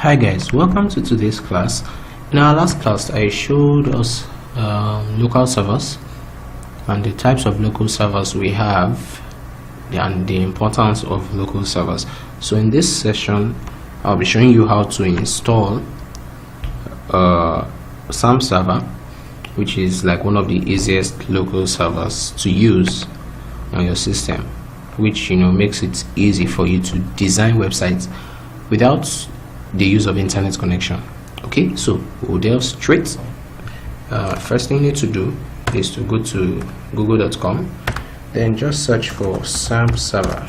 Hi guys, welcome to today's class. In our last class I showed us local servers and the types of local servers we have and the importance of local servers. So in this session I'll be showing you how to install Xampp server, which is like one of the easiest local servers to use on your system, which makes it easy for you to design websites without the use of internet connection. Okay, so we'll delve straight. First thing you need to do is to go to google.com, then just search for Xampp server.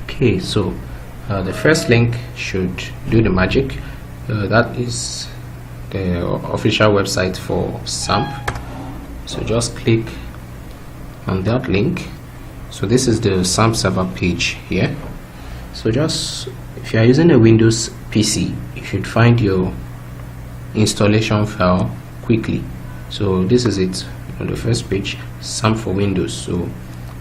Okay, so the first link should do the magic. That is the official website for Xampp. So just click on that link. So this is the Xampp server page here. So just, if you are using a Windows PC, you should find your installation file quickly. So this is it on the first page, Xampp for Windows. So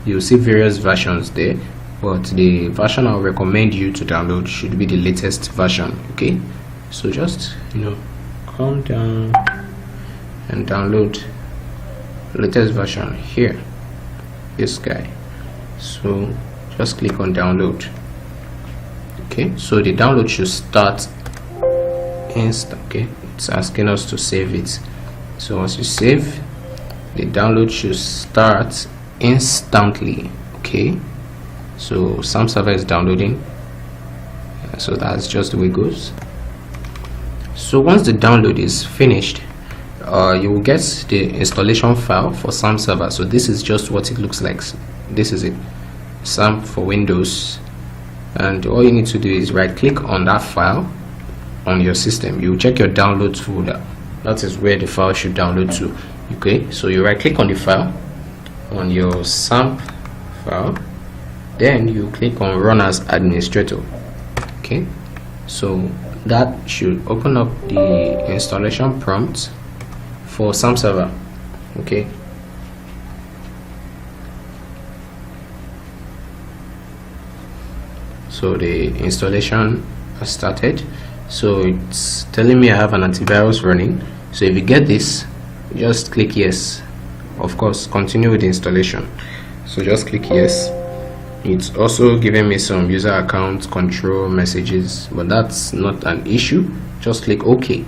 you'll see various versions there, but the version I'll recommend you to download should be the latest version. Okay, so just come down and download the latest version here, this guy. So just click on download. Okay, so the download should start instant. Okay, it's asking us to save it. So once you save, the download should start instantly. Okay, so Xampp server is downloading. So that's just the way it goes. So once the download is finished, you will get the installation file for Xampp server. So this is just what it looks like. This is it, Xampp for Windows, and all you need to do is right click on that file on your system. You check your downloads folder. That is where the file should download to. Okay, so you right click on the file on your Xampp file, then you click on run as administrator. Okay, so that should open up the installation prompt for Xampp server. Okay, so the installation has started. So it's telling me I have an antivirus running. So if you get this, just click yes. Of course, continue with the installation. So just click yes. It's also giving me some user account control messages, but that's not an issue. Just click OK.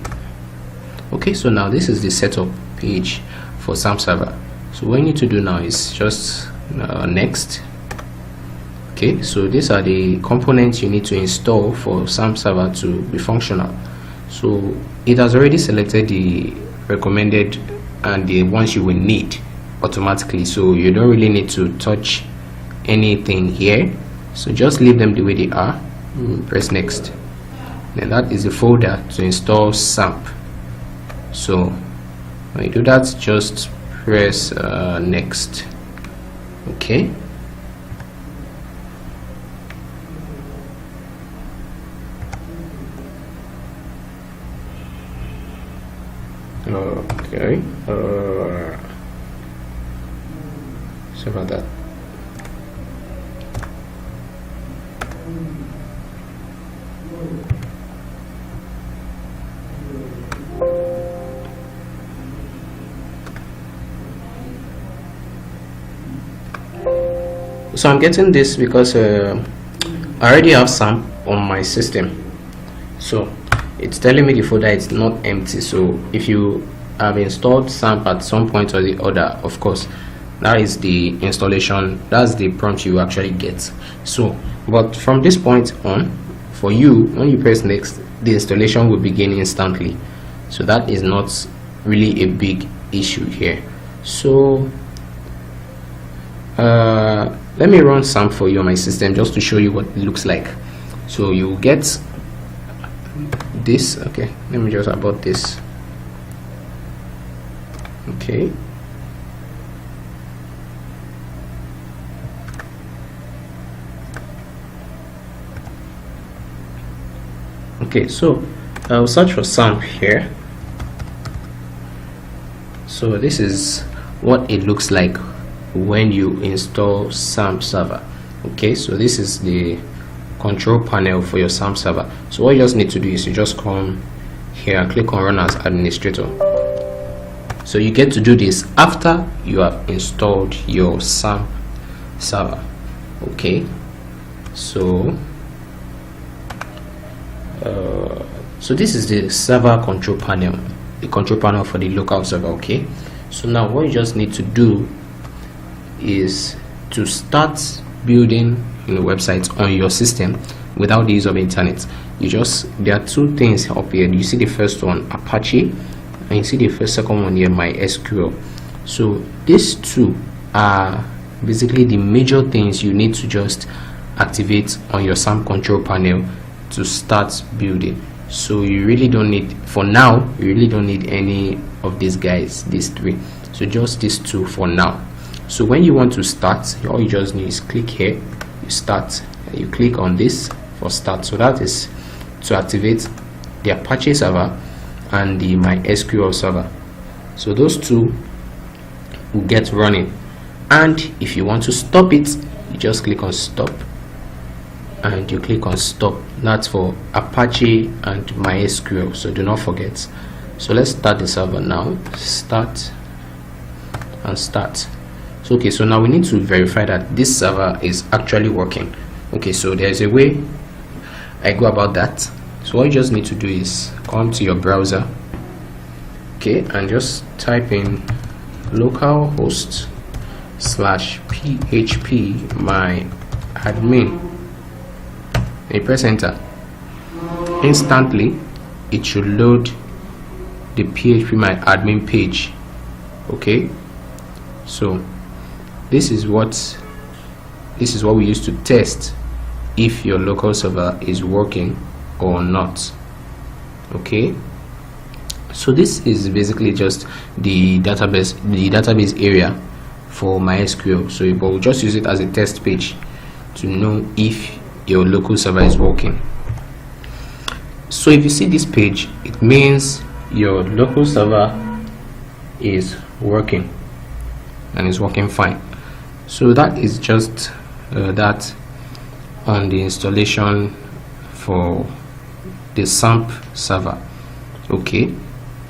Okay, so now this is the setup page for Xampp server. So what you need to do now is just next. Okay, so these are the components you need to install for Xampp server to be functional. So it has already selected the recommended and the ones you will need automatically, so you don't really need to touch anything here. So just leave them the way they are. Press next. Then that is the folder to install Xampp. So when you do that, just press next. Okay, okay, sorry about that. So I'm getting this because I already have Xampp on my system. So it's telling me the folder is not empty. So if you have installed Xampp at some point or the other, of course, that is the installation, that's the prompt you actually get. So but from this point on, for you, when you press next, the installation will begin instantly. So that is not really a big issue here. So let me run Xampp for you on my system just to show you what it looks like. So you get this. Okay, let me just abort this. Okay, so I'll search for Xampp here. So this is what it looks like when you install Xampp server. Okay, so this is the control panel for your Xampp server. So what you just need to do is you just come here and click on run as administrator. So you get to do this after you have installed your Xampp server. Okay, so this is the server control panel, the control panel for the local server. Okay, so now what you just need to do is to start building websites on your system without the use of internet. There are two things up here. You see the first one, Apache, and you see the second one here, MySQL. So these two are basically the major things you need to just activate on your Xampp control panel to start building. So you really don't need, for now, you really don't need any of these guys, these three. So just these two for now. So when you want to start, all you just need is click here, you start, and you click on this for start. So that is to activate the Apache server and the MySQL server. So those two will get running, and if you want to stop it, you just click on stop and you click on stop. That's for Apache and MySQL, so do not forget. So let's start the server now. Start and start. So okay, so now we need to verify that this server is actually working. Okay, so there's a way I go about that. So what you just need to do is come to your browser, okay, and just type in localhost /php myadmin. You press enter. Instantly it should load the php myadmin page. Okay, so this is what we use to test if your local server is working or not. Okay, so this is basically just the database area for MySQL. So but we'll just use it as a test page to know if your local server is working. So if you see this page, it means your local server is working and is working fine. So that is just that on the installation for the Xampp server. Okay,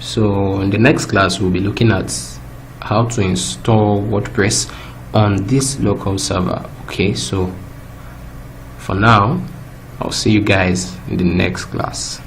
so in the next class we'll be looking at how to install WordPress on this local server. Okay, so for now I'll see you guys in the next class.